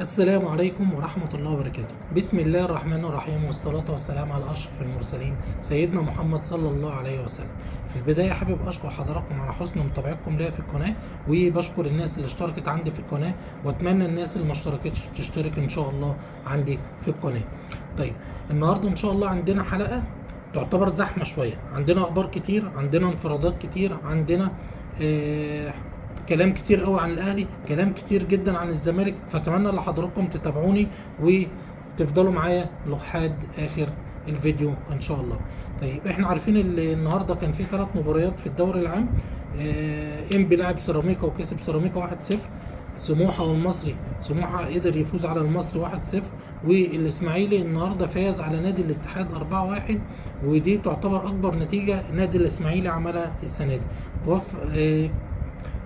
السلام عليكم ورحمة الله وبركاته. بسم الله الرحمن الرحيم، والصلاة والسلام على أشرف المرسلين سيدنا محمد صلى الله عليه وسلم. في البداية حابب أشكر حضراتكم على حسن متابعتكم ليا في القناة، وبشكر الناس اللي اشتركت عندي في القناة، وأتمنى الناس اللي ما اشتركتش تشترك إن شاء الله عندي في القناة. طيب، النهاردة إن شاء الله عندنا حلقة تعتبر زحمة شوية، عندنا أخبار كتير، عندنا انفرادات كتير، عندنا كلام كتير قوي عن الاهلي، كلام كتير جدا عن الزمالك، فاتمنى ان حضراتكم تتابعوني وتفضلوا معايا لحد اخر الفيديو ان شاء الله. طيب، احنا عارفين النهارده كان في 3 مباريات في الدوري العام. انبي لعب سيراميكا وكسب سيراميكا 1-0. سموحه والمصري، سموحه قدر يفوز على المصري 1-0، والاسماعيلي النهارده فاز على نادي الاتحاد 4-1، ودي تعتبر اكبر نتيجه نادي الاسماعيلي عملها السنه دي.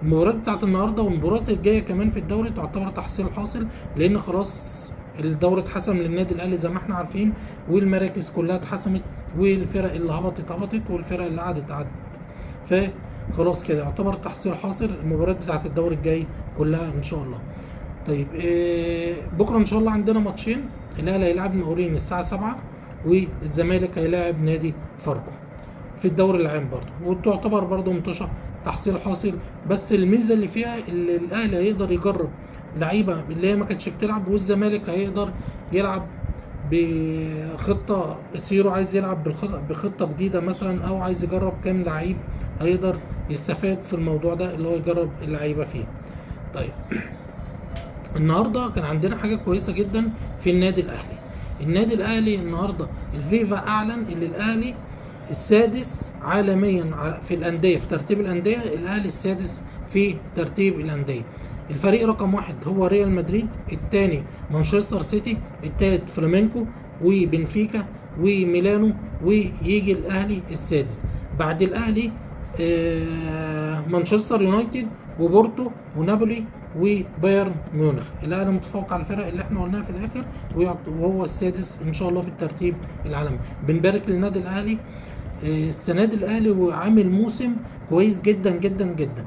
المباريات بتاعت النهارده والمباريات الجايه كمان في الدوري تعتبر تحصيل حاصل، لان خلاص الدوري اتحسم للنادي الاهلي زي ما احنا عارفين، والمراكز كلها اتحسمت، والفرق اللي هبطت والفرق اللي قعدت. فخلاص كده يعتبر تحصيل حاصل المباريات بتاعت الدوري الجاي كلها ان شاء الله. طيب، بكره ان شاء الله عندنا ماتشين. الاهلي هيلاعب المقاولين الساعه 7، والزمالك هيلاعب نادي فاركو في الدوري العام برضه، وتعتبر برضه منتشر تحصيل حاصل. بس الميزه اللي فيها اللي الاهلي هيقدر يجرب لعيبه اللي هي ما كانتش بتلعب، والزمالك هيقدر يلعب بخطه سيرو، عايز يلعب بخطه جديده مثلا، او عايز يجرب كام لعيب، هيقدر يستفاد في الموضوع ده اللي هو يجرب اللعيبه فيه. طيب، النهارده كان عندنا حاجه كويسه جدا في النادي الاهلي. النادي الاهلي النهارده الفيفا اعلن ان الاهلي السادس عالميا في الانديه، في ترتيب الانديه الاهلي السادس في ترتيب الانديه. الفريق رقم 1 هو ريال مدريد، الثاني مانشستر سيتي، الثالث فلامينكو وبنفيكا وميلانو، ويجي الاهلي السادس. بعد الاهلي مانشستر يونايتد وبورتو ونابولي وبايرن ميونخ. الاهلي متفوق على الفرق اللي احنا قلناها في الاخر، وهو السادس ان شاء الله في الترتيب العالمي. بنبارك للنادي الاهلي. السنه دي الاهلي وعامل موسم كويس جدا جدا جدا.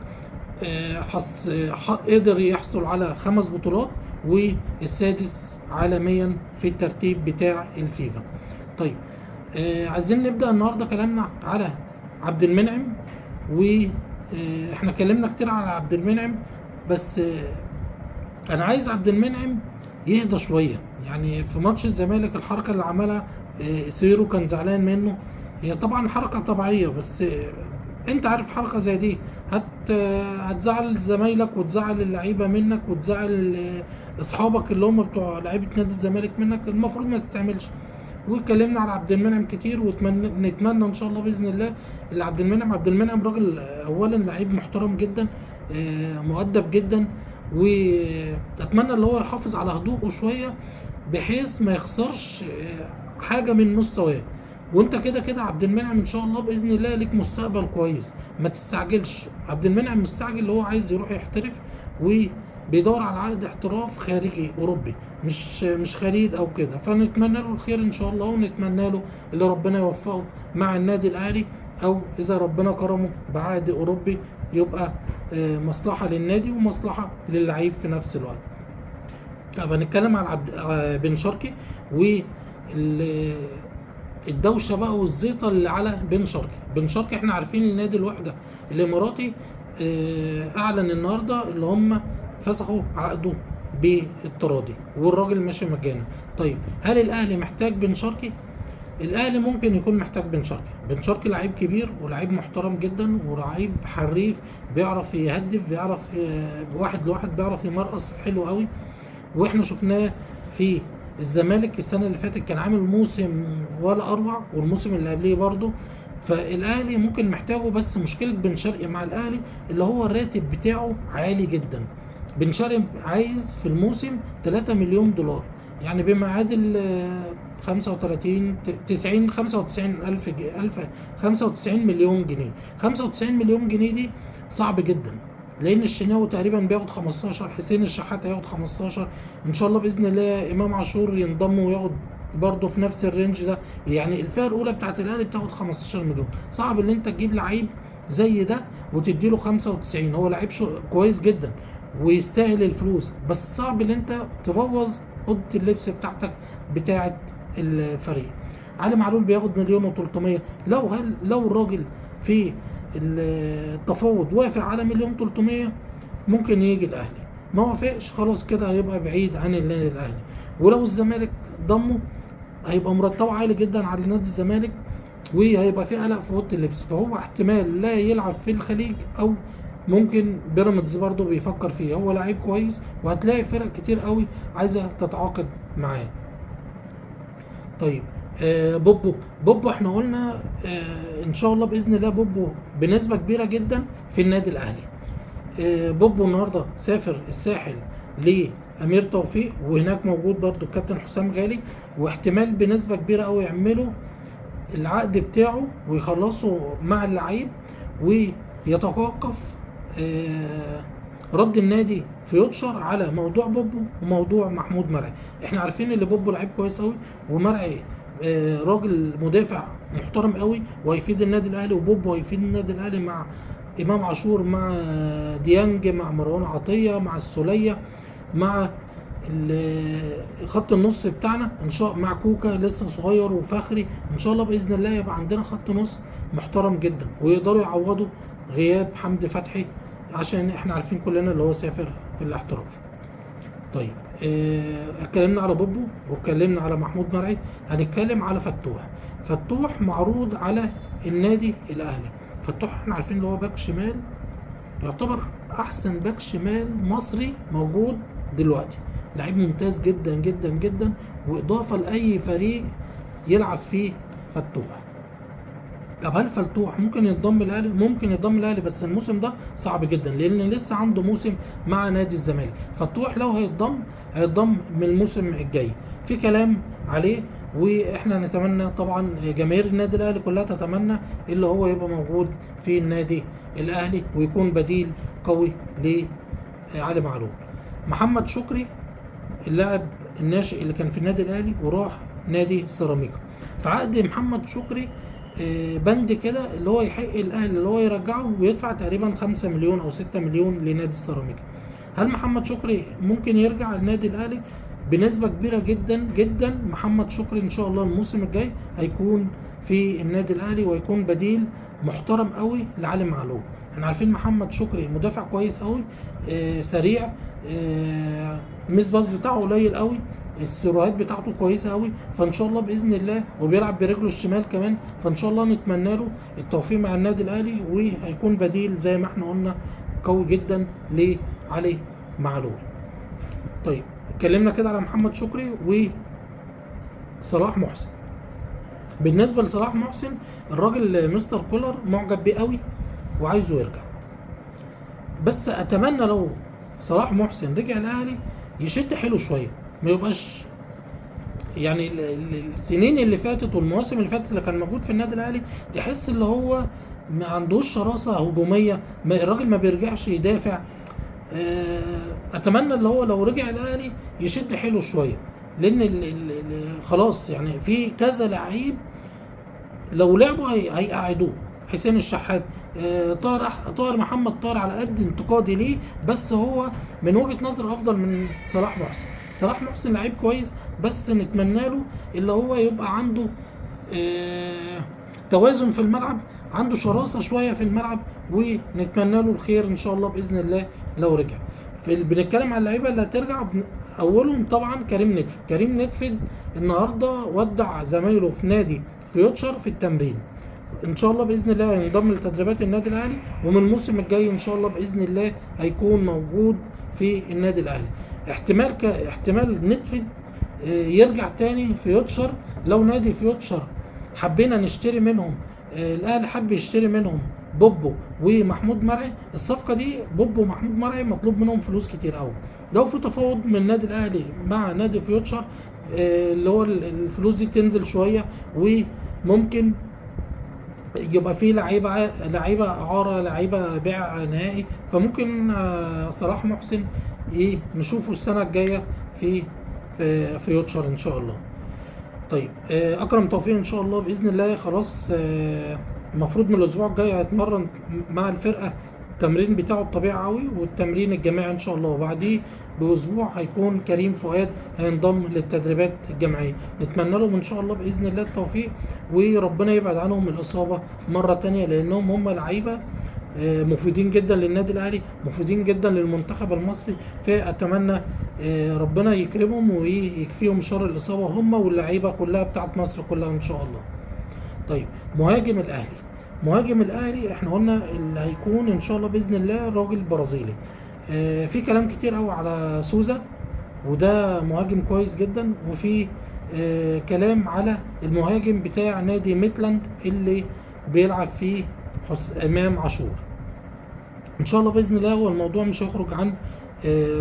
قدر يحصل على 5 بطولات، والسادس عالميا في الترتيب بتاع الفيفا. طيب، عايزين نبدا النهارده كلامنا على عبد المنعم، واحنا اتكلمنا كتير على عبد المنعم، بس انا عايز عبد المنعم يهدى شويه. يعني في ماتش الزمالك الحركه اللي عملها سيرو كان زعلان منه، هي طبعا حركه طبيعيه، بس انت عارف حركه زي دي هتزعل زمايلك وتزعل اللعيبه منك وتزعل اصحابك اللي هم بتوع لعيبه نادي الزمالك منك، المفروض ما تتعملش. واتكلمنا على عبد المنعم كتير، ونتمنى ان شاء الله باذن الله اللي عبد المنعم راجل اولا لعيب محترم جدا، مؤدب جدا، واتمنى اللي هو يحافظ على هدوءه شويه بحيث ما يخسرش حاجه من مستواه. وانت كده كده عبد المنعم ان شاء الله باذن الله ليك مستقبل كويس، ما تستعجلش. عبد المنعم مستعجل اللي هو عايز يروح يحترف، وبيدور على عقد احتراف خارجي اوروبي، مش خليج او كده. فنتمنى له الخير ان شاء الله، ونتمنى له اللي ربنا يوفقه مع النادي الاهلي، او اذا ربنا كرمه بعقد اوروبي يبقى مصلحه للنادي ومصلحه للعيب في نفس الوقت. طب هنتكلم على بن شرقي الدوشه بقى والزيطه اللي على بن شرقي. احنا عارفين النادي الوحده الاماراتي اعلن النهارده اللي هم فسخوا عقده بالتراضي، والراجل ماشي مجانا. طيب، هل الاهلي محتاج بن شرقي؟ الاهلي ممكن يكون محتاج بن شرقي لعيب كبير ولعيب محترم جدا ولعيب حريف، بيعرف يهدف، بيعرف واحد لواحد، بيعرف يمرقص حلو قوي. واحنا شفناه في الزمالك السنه اللي فاتت، كان عامل موسم ولا اروع، والموسم اللي قبليه برضه. فالاهلي ممكن محتاجه، بس مشكله بن شرقي مع الاهلي اللي هو الراتب بتاعه عالي جدا. بن شرقي عايز في الموسم 3 مليون دولار، يعني بما يعادل 35 90 95 مليون جنيه. 95 مليون جنيه دي صعب جدا، لان الشناوي تقريبا بياخد 15، حسين الشحات هياخد 15، ان شاء الله باذن الله امام عاشور ينضم وياخد برضه في نفس الرينج ده. يعني الفئه الاولى بتاعت الاهلي بتاخد 15 مليون. صعب ان انت تجيب لعيب زي ده وتديله 95. هو لعيب كويس جدا، ويستاهل الفلوس، بس صعب ان انت تبوظ اوضه اللبس بتاعتك بتاعه الفريق. علي معلول بياخد مليون و300، لو الراجل في التفاوض وافق على مليون 300 ممكن يجي الاهلي، ما وافقش خلاص كده هيبقى بعيد عن النادي الاهلي. ولو الزمالك ضمه هيبقى مرتبه عالي جدا على نادي الزمالك، وهيبقى في قلق في اوضه اللبس، فهو احتمال لا يلعب في الخليج، او ممكن بيراميدز برضه بيفكر فيه. هو لعيب كويس، وهتلاقي فرق كتير قوي عايزه تتعاقد معاه. طيب بوبو احنا قلنا ان شاء الله باذن الله بوبو بنسبه كبيره جدا في النادي الاهلي. بوبو النهارده سافر الساحل لامير توفيق، وهناك موجود برضو الكابتن حسام غالي، واحتمال بنسبه كبيره قوي يعملوا العقد بتاعه ويخلصوا مع اللعيب، ويتوقف رد النادي فيوتشر على موضوع بوبو وموضوع محمود مرعي. احنا عارفين ان بوبو لعيب كويس قوي، ومرعي راجل مدافع محترم قوي وهيفيد النادي الاهلي، وبوبو هيفيد النادي الاهلي مع امام عاشور، مع ديانج، مع مروان عطيه، مع السوليه، مع خط النص بتاعنا ان شاء مع كوكا لسه صغير وفخري. ان شاء الله باذن الله يبقى عندنا خط نص محترم جدا، ويقدروا يعوضوا غياب حمدي فتحي، عشان احنا عارفين كلنا اللي هو سافر في الاحتراف. طيب اتكلمنا على بوبو واتكلمنا على محمود مرعي، هنتكلم على فتوح معروض على النادي الاهلي. فتوح احنا عارفين اللي هو باك شمال، يعتبر احسن باك شمال مصري موجود دلوقتي، لعيب ممتاز جدا جدا جدا، واضافه لاي فريق يلعب فيه فتوح. طب هل فتوح ممكن ينضم الاهلي؟ ممكن ينضم الاهلي، بس الموسم ده صعب جدا لان لسه عنده موسم مع نادي الزمالك. فتوح لو هيتضم من الموسم الجاي، في كلام عليه، واحنا نتمنى طبعا جماهير النادي الاهلي كلها تتمنى اللي هو يبقى موجود في النادي الاهلي ويكون بديل قوي لعلي معلول. محمد شكري اللاعب الناشئ اللي كان في النادي الاهلي وراح نادي سيراميكا، فعقد محمد شكري بند كده اللي هو يحق الاهلي اللي هو يرجعه ويدفع تقريبا 5 مليون او 6 مليون لنادي السيراميكا. هل محمد شكري ممكن يرجع للنادي الاهلي؟ بنسبه كبيره جدا جدا محمد شكري ان شاء الله الموسم الجاي هيكون في النادي الاهلي، وهيكون بديل محترم قوي لعلي معلول. احنا عارفين محمد شكري مدافع كويس قوي، سريع، الميس باص بتاعه قليل قوي، السيروهات بتاعته كويسه قوي، فان شاء الله باذن الله وبيلعب برجله الشمال كمان، فان شاء الله نتمنى له التوفيق مع النادي الاهلي، وهيكون بديل زي ما احنا قلنا قوي جدا لعلي معلول. طيب اتكلمنا كده على محمد شكري وصلاح محسن. بالنسبه لصلاح محسن الراجل مستر كولر معجب بيه قوي وعايزه يرجع، بس اتمنى لو صلاح محسن رجع الاهلي يشد حيله شويه، ما يبقاش يعني السنين اللي فاتت والمواسم اللي فاتت اللي كان موجود في النادي الاهلي تحس اللي هو ما عندوش شراسه هجوميه، الراجل ما بيرجعش يدافع. اتمنى اللي هو لو رجع الاهلي يشد حيله شويه، لان خلاص يعني في كذا لعيب لو لعبوا هيقعدوه. حسين الشحات، طاهر محمد طاهر على قد انتقادي ليه، بس هو من وجهة نظر افضل من صلاح محسن. صلاح محسن لعيب كويس، بس نتمنى له اللي هو يبقى عنده توازن في الملعب، عنده شراسة شوية في الملعب، ونتمنى له الخير ان شاء الله باذن الله لو رجع. بنتكلم على اللعيبه اللي هترجع، اولهم طبعا كريم نتفد النهارده ودع زمايله في نادي فيوتشر في التمرين، ان شاء الله باذن الله هينضم لتدريبات النادي الاهلي، ومن الموسم الجاي ان شاء الله باذن الله هيكون موجود في النادي الاهلي. احتمال نتفد يرجع تاني فيوتشر، لو نادي فيوتشر حبينا نشتري منهم، الاهلي حب يشتري منهم بوبو ومحمود مرعي، الصفقه دي بوبو ومحمود مرعي مطلوب منهم فلوس كتير قوي، لو في تفاوض من النادي الاهلي مع نادي فيوتشر اللي هو الفلوس دي تنزل شويه، وممكن يبقى في لعيبه اعاره، لعيبه بيع نهائي، فممكن صلاح محسن نشوفه السنه الجايه في فيوتشر ان شاء الله. طيب اكرم توفيق ان شاء الله باذن الله خلاص، المفروض من الاسبوع الجاي هيتمرن مع الفرقه التمرين بتاعه الطبيعي قوي، والتمرين الجماعي ان شاء الله، وبعديه باسبوع هيكون كريم فؤاد هينضم للتدريبات الجماعيه. نتمنى لهم ان شاء الله باذن الله التوفيق، وربنا يبعد عنهم الاصابه مره تانية، لانهم هم لعيبه مفيدين جدا للنادي الاهلي، مفيدين جدا للمنتخب المصري. فاتمنى ربنا يكرمهم ويكفيهم شر الاصابه، هم واللعيبه كلها بتاعت مصر كلها ان شاء الله. طيب، مهاجم الاهلي احنا قلنا اللي هيكون ان شاء الله باذن الله راجل برازيلي. في كلام كتير قوي على سوزا، وده مهاجم كويس جدا، وفي كلام على المهاجم بتاع نادي ميتلاند اللي بيلعب فيه امام عاشور. ان شاء الله باذن الله هو الموضوع مش هيخرج عن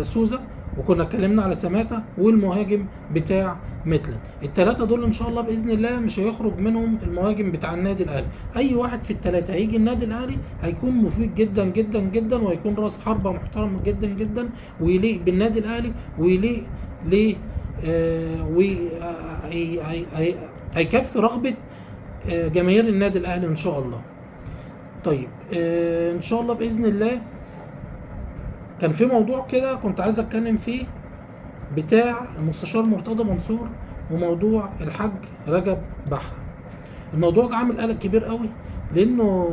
سوزا، وكنا اتكلمنا على سماتا والمهاجم بتاع ميتلاند. الثلاثه دول ان شاء الله باذن الله مش هيخرج منهم المهاجم بتاع النادي الاهلي. اي واحد في الثلاثه هيجي النادي الاهلي هيكون مفيد جدا جدا جدا، وهيكون راس حربه محترم جدا جدا، ويليق بالنادي الاهلي، ويليق ل هيكفي رغبه جماهير النادي الاهلي ان شاء الله. طيب، ان شاء الله باذن الله كان في موضوع كده كنت عايز اتكلم فيه بتاع المستشار مرتضى منصور، وموضوع الحاج رجب بحة. الموضوع ده عامل قلق كبير قوي، لانه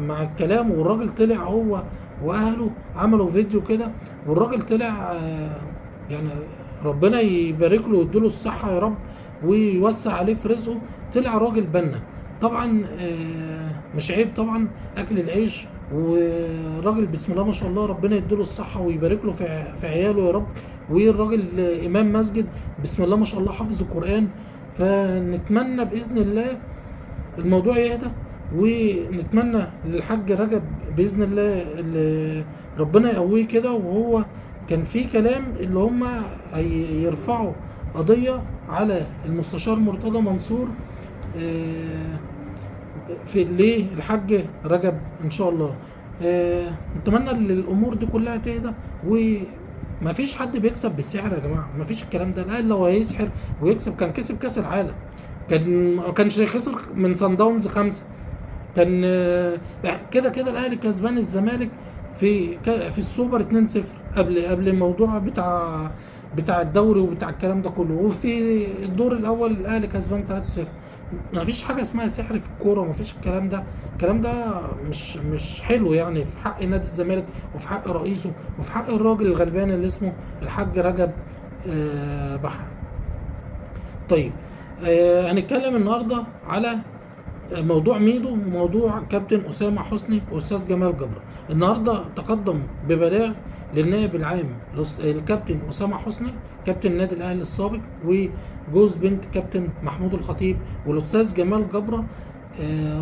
مع الكلام، والراجل طلع هو واهله عملوا فيديو كده، والراجل طلع يعني ربنا يبارك له ويديله الصحه يا رب، ويوسع عليه في رزقه. طلع راجل بنا طبعا، مش عيب طبعا اكل العيش، وراجل بسم الله ما شاء الله، ربنا يديله الصحه ويبارك له في عياله يا رب. والراجل امام مسجد بسم الله ما شاء الله، حافظ القران. فنتمنى باذن الله الموضوع يهدى، ونتمنى للحاج رجب باذن الله اللي ربنا يقويه كده. وهو كان في كلام اللي هم يرفعوا قضيه على المستشار مرتضى منصور في ليه الحاج رجب ان شاء الله. نتمنى ان الامور دي كلها تهدى، ومفيش حد بيكسب بالسحر يا جماعه، مفيش الكلام ده. الاهلي لو هيسحر ويكسب كان كسب كاس العالم، ما كانش خسر من صن داونز 5. كان كده كده الاهلي كسبان الزمالك في السوبر 2-0 قبل الموضوع بتاع الدوري وبتاع الكلام ده كله. وفي الدور الاول الاهلي كسبان 3-0. ما فيش حاجه اسمها سحر في الكوره، ما فيش الكلام ده مش حلو يعني في حق نادي الزمالك، وفي حق رئيسه، وفي حق الراجل الغلبان اللي اسمه الحاج رجب بحة. طيب، هنتكلم النهارده على موضوع ميدو وموضوع كابتن اسامه حسني واستاذ جمال جبر. النهارده تقدم ببلاغ للنائب العام الكابتن اسامه حسني كابتن النادي الاهلي السابق، وجوز بنت كابتن محمود الخطيب، والاستاذ جمال جبر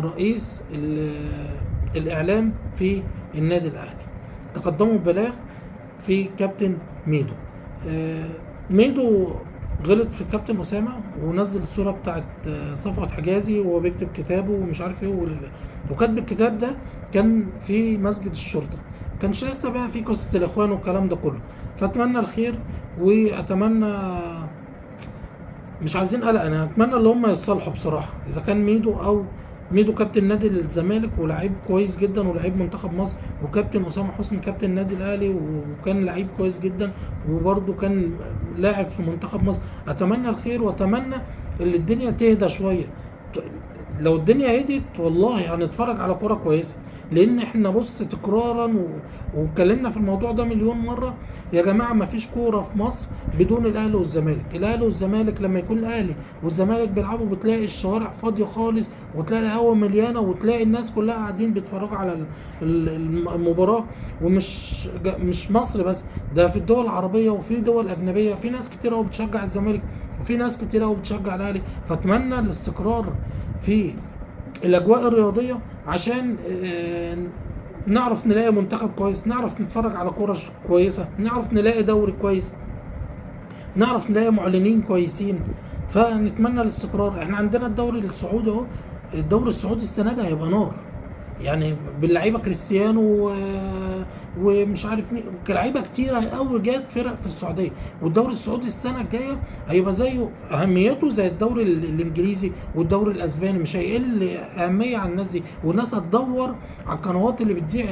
رئيس الاعلام في النادي الاهلي. تقدموا ببلاغ في كابتن ميدو. ميدو غلط في كابتن اسامه، ونزل الصوره بتاعت صفوت حجازي وهو بيكتب كتابه ومش عارف ايه، وكاتب الكتاب ده كان في مسجد الشرطه، كانش لسه بقى في قصه الاخوان والكلام ده كله. فاتمنى الخير، واتمنى مش عايزين قلق، انا اتمنى ان هم يتصالحوا بصراحه. اذا كان ميدو كابتن نادي الزمالك ولاعيب كويس جدا ولاعيب منتخب مصر، وكابتن اسامه حسني كابتن النادي الاهلي وكان لعيب كويس جدا، وبرده كان لاعب في منتخب مصر. اتمنى الخير، واتمنى ان الدنيا تهدى شويه. لو الدنيا هديت والله هنتفرج على كوره كويسه، لان احنا بص تكرارا واتكلمنا في الموضوع ده مليون مره يا جماعه، ما فيش كوره في مصر بدون الاهلي والزمالك. الاهلي والزمالك لما يكون الاهلي والزمالك بيلعبوا بتلاقي الشوارع فاضيه خالص، وتلاقي الهوا مليانه، وتلاقي الناس كلها قاعدين بيتفرجوا على المباراه. مش مصر بس، ده في الدول العربيه وفي دول اجنبيه، في ناس كتير قوي بتشجع الزمالك وفي ناس كتير قوي بتشجع الاهلي. فاتمنى الاستقرار في الاجواء الرياضيه، عشان نعرف نلاقي منتخب كويس، نعرف نتفرج على كوره كويسه، نعرف نلاقي دوري كويس، نعرف نلاقي معلنين كويسين. فنتمنى الاستقرار. احنا عندنا الدوري السعودي اهو، الدوري السعودي السنه ده هيبقى نار يعني، باللعيبه كريستيانو ومش عارف مين، لعيبه كتيره قوي جت فرق في السعوديه. والدوري السعودي السنه الجايه هيبقى زيه اهميته زي الدوري الانجليزي والدوري الاسباني، مش هيقل اهميه عن الناس دي. والناس هتدور على القنوات اللي بتذيع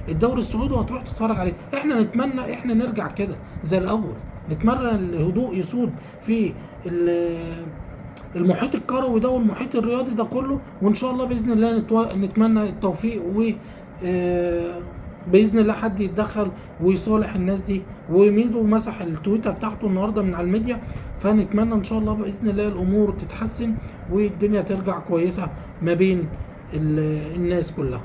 الدوري السعودي وهتروح تتفرج عليه. احنا نتمنى احنا نرجع كده زي الاول، نتمنى الهدوء يسود في المحيط الكروي ده والمحيط الرياضي ده كله. وان شاء الله باذن الله نتمنى التوفيق، و باذن الله حد يتدخل ويصالح الناس دي. وميدو مسح التويتر بتاعته النهارده من على الميديا، فنتمنى ان شاء الله باذن الله الامور تتحسن والدنيا ترجع كويسه ما بين الناس كلها.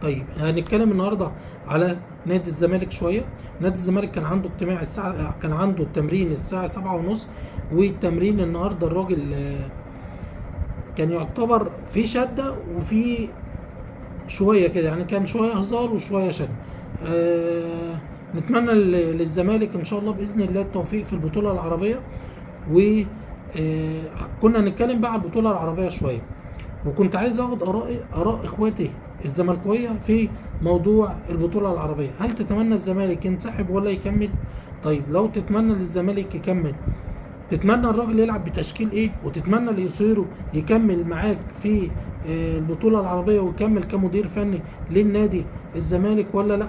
طيب هنتكلم النهارده على نادي الزمالك شويه. نادي الزمالك كان عنده اجتماع كان عنده التمرين الساعه 7:30، والتمرين النهارده الراجل كان يعتبر في شده وفي شويه كده، يعني كان شويه هزار وشويه شد. نتمنى للزمالك ان شاء الله باذن الله التوفيق في البطوله العربيه. وكنا نتكلم بقى على البطوله العربيه شويه، وكنت عايز اخد اراء اخواتي الزملكاويه في موضوع البطوله العربيه. هل تتمنى الزمالك ينسحب ولا يكمل؟ طيب لو تتمنى للزمالك يكمل، تتمنى الراجل يلعب بتشكيل ايه؟ وتتمنى ليصيره يكمل معاك في البطوله العربيه ويكمل كمدير فني للنادي الزمالك ولا لا؟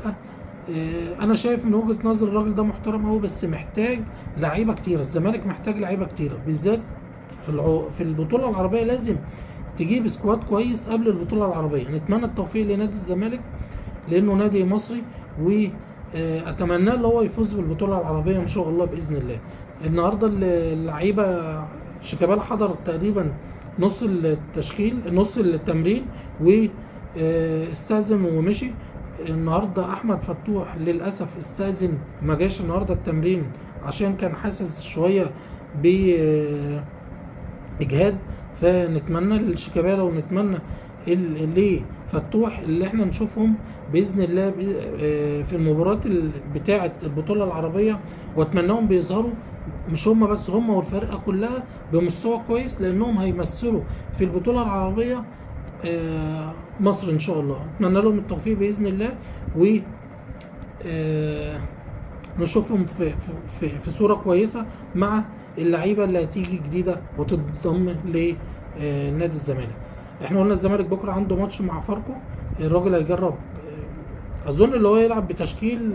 انا شايف من وجهه نظر الراجل ده محترم قوي، بس محتاج لعيبه كتيره. الزمالك محتاج لعيبه كتيره بالذات في البطوله العربيه. لازم تجيب سكواد كويس قبل البطوله العربيه. نتمنى التوفيق لنادي الزمالك لانه نادي مصري، واتمنى له هو يفوز بالبطوله العربيه ان شاء الله باذن الله. النهارده اللعيبه شيكابالا حضر تقريبا نص التشكيل نص التمرين واستاذن ومشي. النهارده احمد فتوح للاسف استاذن ما جاش النهارده التمرين عشان كان حاسس شويه باجهاد. فنتمنى لشيكابالا ونتمنى فتوح اللي احنا نشوفهم باذن الله في المباريات بتاعه البطوله العربيه، واتمناهم بيظهروا مش هم بس، هم والفرقه كلها بمستوى كويس، لانهم هيمثلوا في البطوله العربيه مصر ان شاء الله. اتمنى لهم التوفيق باذن الله، و نشوفهم في صوره كويسه مع اللعيبه اللي هتيجي جديده وتتضم لنادي الزمالك. احنا قلنا الزمالك بكره عنده ماتش مع فاركو. الراجل هيجرب اظن اللي هو يلعب بتشكيل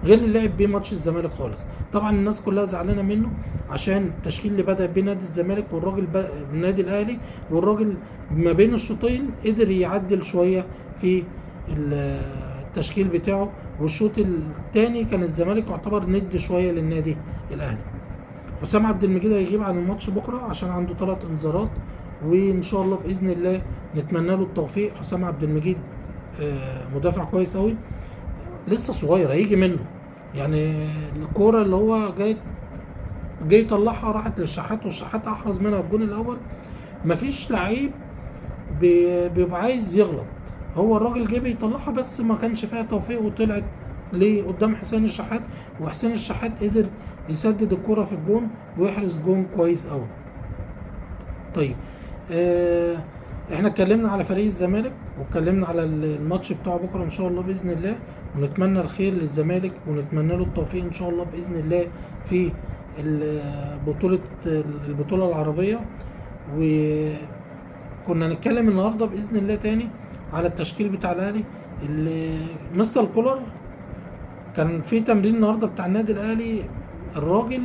غير اللي لعب بيه ماتش الزمالك خالص. طبعا الناس كلها زعلانه منه عشان التشكيل اللي بدا بيه نادي الزمالك والراجل النادي الاهلي، والراجل ما بين الشوطين قدر يعدل شويه في التشكيل بتاعه. والشوط الثاني كان الزمالك يعتبر ند شويه للنادي الاهلي. حسام عبد المجيد هيغيب عن الماتش بكره عشان عنده 3 انذارات، وان شاء الله باذن الله نتمنى له التوفيق. حسام عبد المجيد مدافع كويس قوي، لسه صغير هيجي منه. يعني الكوره اللي هو جاي يطلعها راحت للشحات، والشحات احرز منها الجون الاول. مفيش لعيب بيبقى عايز يغلط، هو الراجل جه بيطلعها بس ما كانش فيها توفيق وطلعت قدام حسين الشحات، وحسين الشحات قدر يسدد الكرة في الجون ويحرز جون كويس قوي. طيب احنا اتكلمنا على فريق الزمالك واتكلمنا على الماتش بتاعه بكره ان شاء الله باذن الله، ونتمنى الخير للزمالك ونتمنى له التوفيق ان شاء الله باذن الله في البطوله العربيه. وكنا نتكلم النهارده باذن الله تاني على التشكيل بتاع الاهلي. مستر كولر كان في تمرين النهارده بتاع النادي الاهلي، الراجل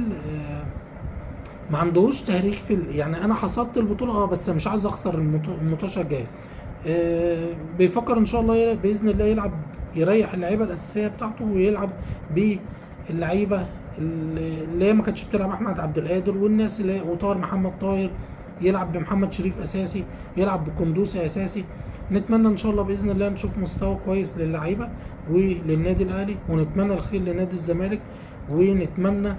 ما عندهوش تهريج يعني انا حصدت البطوله بس مش عايز اخسر الماتش الجاي. بيفكر ان شاء الله باذن الله يلعب يريح اللعيبه الاساسيه بتاعته ويلعب باللعيبه اللي هي ما كانتش بتلعب، احمد عبد القادر والناس اللي وطاهر محمد طاهر، يلعب بمحمد شريف اساسي، يلعب بقندوسي اساسي. نتمنى ان شاء الله باذن الله نشوف مستوى كويس للعيبه وللنادي الاهلي، ونتمنى الخير لنادي الزمالك، ونتمنى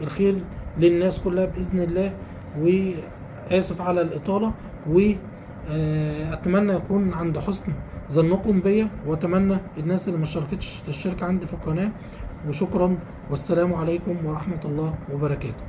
الخير للناس كلها باذن الله. واسف على الاطاله، واتمنى يكون عند حسن ظنكم بيا، واتمنى الناس اللي ما اشتركتش تشترك عندي في القناه. وشكرا والسلام عليكم ورحمه الله وبركاته.